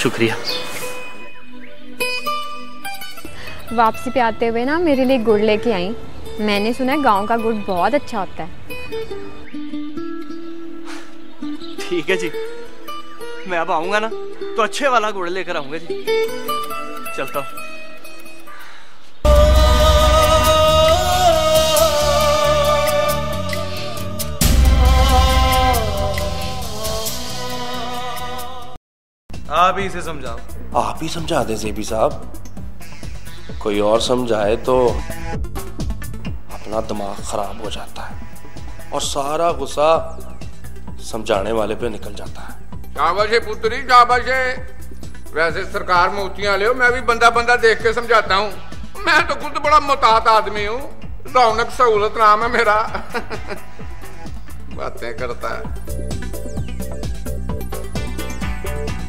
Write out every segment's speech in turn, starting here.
शुक्रिया। वापसी पे आते हुए ना मेरे लिए गुड़ लेके आई। मैंने सुना है गांव का गुड़ बहुत अच्छा होता है। ठीक है जी, मैं अब आऊंगा ना तो अच्छे वाला गुड़ लेकर आऊंगा जी। चलता हूँ। आप ही इसे समझाओ। आप ही समझा दे ज़ेबी साहब, कोई और समझाए तो अपना दिमाग खराब हो जाता है और सारा गुस्सा समझाने वाले पे निकल जाता है। शाबाश पुत्री शाबाश। वैसे सरकार मोतियां ले, मैं भी बंदा बंदा देख के समझाता हूँ। मैं तो खुद बड़ा मुतात आदमी हूँ। रौनक सहूलत नाम है मेरा। बातें करता है।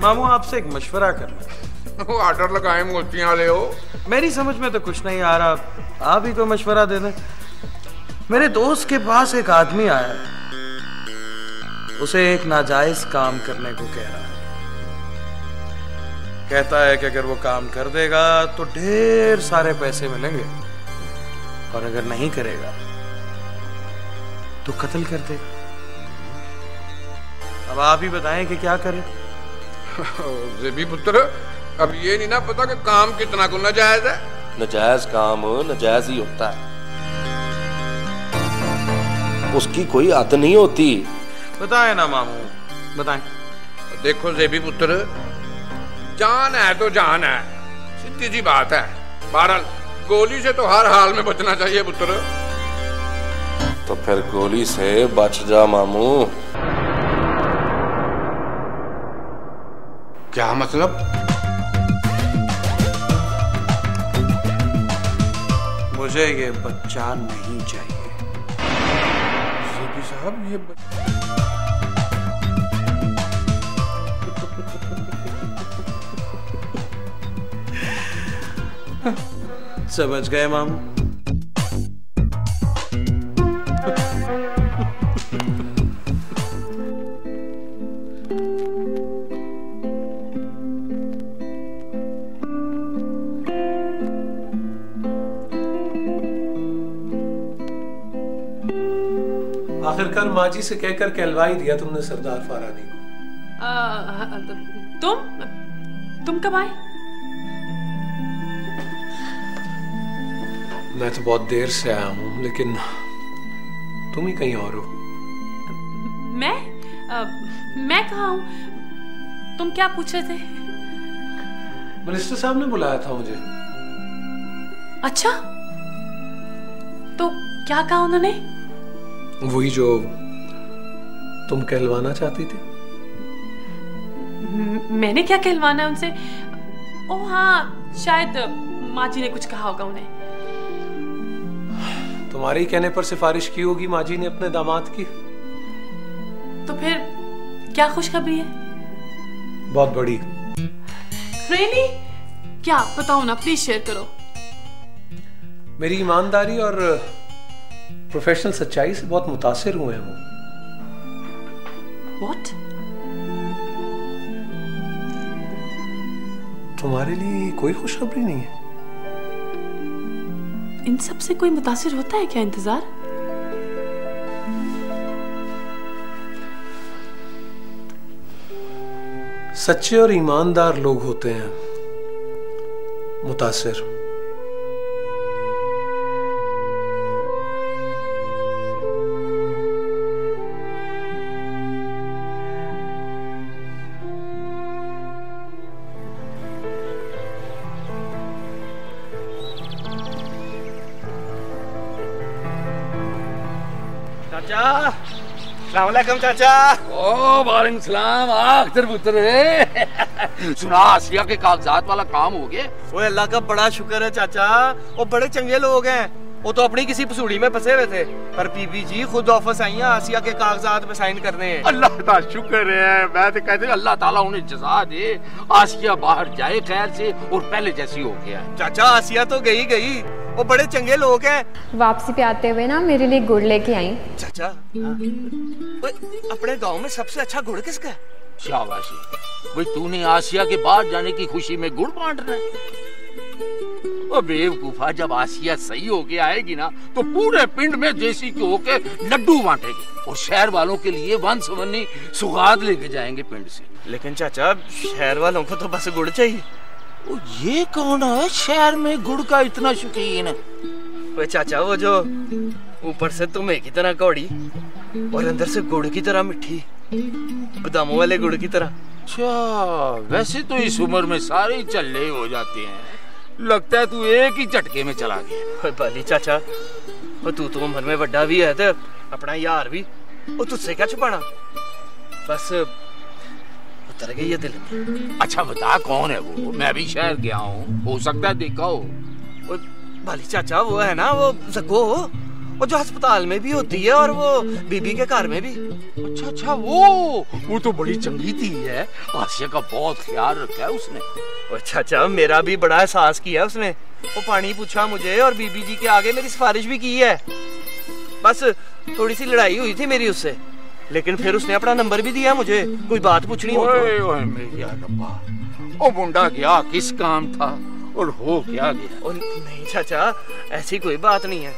मामू आपसे एक मशवरा करना। वो ऑर्डर लगाए मोतियां ले हो। मेरी समझ में तो कुछ नहीं आ रहा, आप ही को मशवरा दे दें। मेरे दोस्त के पास एक आदमी आया है, उसे एक नाजायज काम करने को कह रहा है। कहता है कि अगर वो काम कर देगा तो ढेर सारे पैसे मिलेंगे और अगर नहीं करेगा तो कत्ल कर देगा। अब आप ही बताएं कि क्या करें। ज़ेबी पुत्र, अब ये नहीं ना पता कि काम कितना को नाजायज है। नाजायज काम नाजायज ही होता है, उसकी कोई आदत नहीं होती। बताएं ना मामू, बताएं। देखो ज़ेबी पुत्र, जान है तो जान है, सीधी सी बात है। बहरहाल गोली से तो हर हाल में बचना चाहिए पुत्र। तो फिर गोली से बच जा मामू। क्या मतलब? मुझे ये बच्चा नहीं चाहिए। ज़ेबी साहब ये समझ गए मामू? आखिरकार माँ जी से कहकर कहलवा ही दिया तुमने सरदार फारानी को। तुम कब आए? मैं तो बहुत देर से आया हूँ, लेकिन तुम ही कहीं और हो। मैं कहाँ हूँ? तुम क्या पूछ रहे थे? मिनिस्टर साहब ने बुलाया था मुझे। अच्छा, तो क्या कहा उन्होंने? वही जो तुम कहलवाना चाहती थी। मैंने क्या कहलवाना उनसे? ओह हाँ, शायद माँ जी ने कुछ कहा होगा उन्हें। तुम्हारे ही कहने पर सिफारिश की होगी माँ जी ने अपने दामाद की। तो फिर क्या खुशखबरी है? बहुत बड़ी। रियली? क्या? बताओ ना, प्लीज शेयर करो। मेरी ईमानदारी और प्रोफेशनल सच्चाई से बहुत मुतासिर हुए हैं वो। What? तुम्हारे लिए कोई खुशखबरी नहीं है? इन सब से कोई मुतासिर होता है क्या? इंतजार। सच्चे और ईमानदार लोग होते हैं मुतासिर। चाचा, अस्सलाम वालेकुम चाचा। ओ वालेकुम सलाम। आखिर पुत्र है। सुना आसिया के कागजात वाला काम हो गया? ओए अल्लाह का बड़ा शुक्र है चाचा, वो बड़े चंगे लोग हैं। वो तो अपनी किसी पसूड़ी में फंसे हुए थे, पर बीबी जी खुद ऑफिस आई हैं आसिया के कागजात पे साइन करने हैं। अल्लाह का शुक्र है। मैं तो कहते अल्लाह ताला उन्हें जज़ा दे, आसिया बाहर जाए खैर से और पहले जैसी हो गया। चाचा आसिया तो गई, वो बड़े चंगे लोग हैं। वापसी पे आते हुए ना मेरे लिए गुड़ लेके आई। चाचा, अपने गांव में सबसे अच्छा गुड़ किसका है? शाबाशी। भाई तूने आसिया के बाहर जाने की खुशी में गुड़ बांटना है? और बेवकूफा, जब आसिया सही होके आएगी ना तो पूरे पिंड में देसी घ्यो के लड्डू बांटेगी और शहर वालों के लिए वन सवन्नी सुगात लेके जाएंगे पिंड से। लेकिन चाचा, शहर वालों को तो बस गुड़ चाहिए। ओ ये कौन है शहर में गुड़ का इतना शौकीन? वो चाचा, वो जो ऊपर से तुम्हें की तरह कौड़ी और अंदर से गुड़ की तरह मिठी, बादामों वाले गुड़ की तरह। अच्छा, वैसे तो इस उम्र में सारे चल्ले हो जाते हैं, लगता है तू एक ही झटके में चला गया। बाली चाचा, वो तू तो उम्र में बड़ा भी है तो अपना यार भी, वो तुझसे क्या छुपाना, बस उतर गई है दिल में। अच्छा बता कौन है वो? मैं भी शहर गया हूँ, हो सकता है देखा हो। वो बाली चाचा, वो है ना वो जग्गो, वो जो अस्पताल में भी होती है और वो बीबी के घर में भी। अच्छा अच्छा, वो तो बड़ी चंगी थी है, आसिया का बहुत ख्याल रखा है उसने। चाचा, मेरा भी बड़ा एहसास किया उसने। वो पानी पूछा मुझे और बीबी जी के आगे मेरी सिफारिश भी की है। बस थोड़ी सी लड़ाई हुई थी मेरी उससे, लेकिन फिर उसने अपना नंबर भी दिया मुझे, कोई बात पूछनी हो तो। मेरी रब्बा, वो मुंडा गया किस काम था और हो क्या गया? नहीं चाचा, ऐसी कोई बात नहीं है।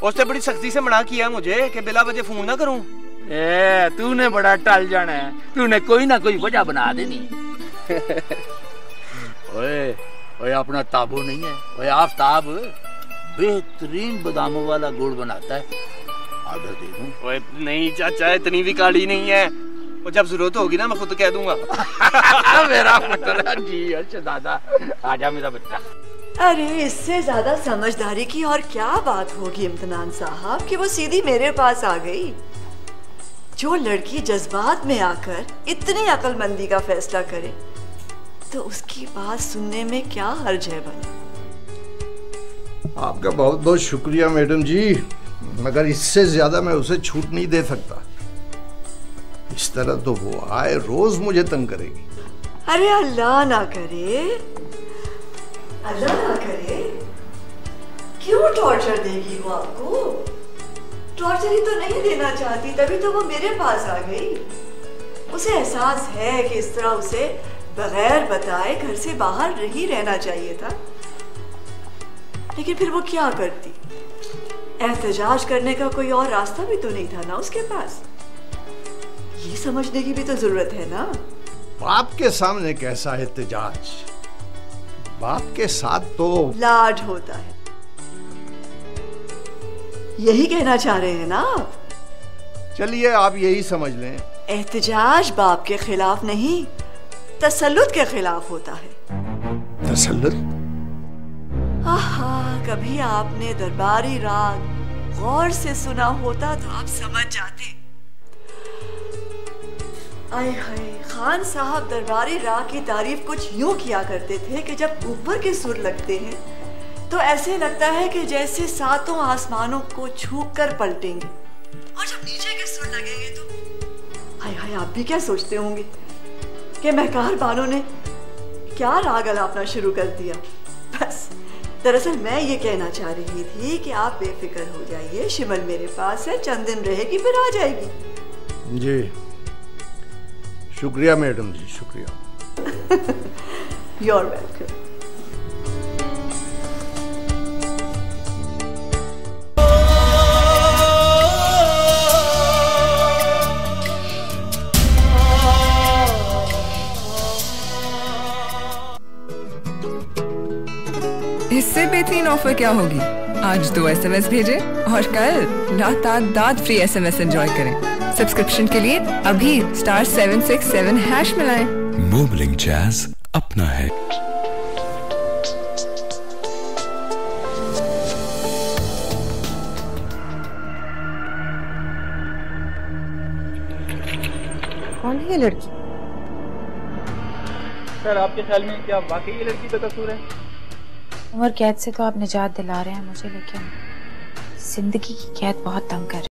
उसने बड़ी सख्ती से मना किया मुझे कि बिला वजह फोन ना करूं। तूने बड़ा टल जाना है, तूने कोई ना कोई वजह बना देनी। ओए ओए, अपना ताबू नहीं है, ओए आफ्ताब बेहतरीन बादामों वाला गुड़ बनाता है, ऑर्डर दे दूं? ओए नहीं चाचा, इतनी भी काली नहीं है, वो जब जरूरत होगी ना मैं खुद कह दूंगा। मेरा पुत्र जी, अच्छा दादा, आजा मेरा बच्चा। अरे इससे ज्यादा समझदारी की और क्या बात होगी इम्तिनान साहब कि वो सीधी मेरे पास आ गई। जो लड़की जज्बात में आकर इतनी अक्लमंदी का फैसला करे तो उसकी बात सुनने में क्या हर्ज है भला। आपका बहुत बहुत शुक्रिया मैडम जी, मगर इससे ज्यादा मैं उसे छूट नहीं दे सकता। इस तरह तो वो आए रोज मुझे तंग करेगी। अरे अल्लाह ना करे, अल्लाह ना करे। क्यों टॉर्चर देगी वो आपको? टॉर्चर ही तो नहीं देना चाहती, तभी तो वो मेरे पास आ गई। उसे एहसास है कि इस तरह उसे बगैर बताए घर से बाहर नहीं रहना चाहिए था, लेकिन फिर वो क्या करती? एहतजाज करने का कोई और रास्ता भी तो नहीं था ना उसके पास। ये समझने की भी तो जरूरत है ना। बाप के सामने कैसा एहतजाज? बाप के साथ तो लाड होता है, यही कहना चाह रहे हैं ना आप? चलिए आप यही समझ लें। एहतजाज बाप के खिलाफ नहीं, तसल्लुत के खिलाफ होता है। तसल्लुत? आहा, कभी आपने दरबारी राग गौर से सुना होता तो आप समझ जाते। आए हाय, खान साहब दरबारी राग की तारीफ कुछ यूं किया करते थे कि जब ऊपर के सुर लगते हैं तो ऐसे लगता है कि जैसे सातों आसमानों को छू कर पलटेंगे, और जब नीचे के सुर लगेंगे तो हाय हाय, आप भी क्या सोचते होंगे कि महकार बानो ने क्या राग अलापना शुरू कर दिया। बस दरअसल मैं ये कहना चाह रही थी कि आप बेफिक्र हो जाइए, शिमल मेरे पास है, चंद दिन रहेगी फिर आ जाएगी। जी शुक्रिया मैडम जी, शुक्रिया। You're welcome. इससे बेहतरीन ऑफर क्या होगी? आज 2 SMS भेजें और कल लातादाद फ्री SMS एंजॉय करें। सब्सक्रिप्शन के लिए अभी *767# मिलाएं। मोबलिंग जैज अपना है। कौन है ये लड़की? सर आपके ख्याल में क्या वाकई ये लड़की का कसूर है? उम्र कैद से तो आप निजात दिला रहे हैं मुझे, लेकिन जिंदगी की कैद बहुत तंग कर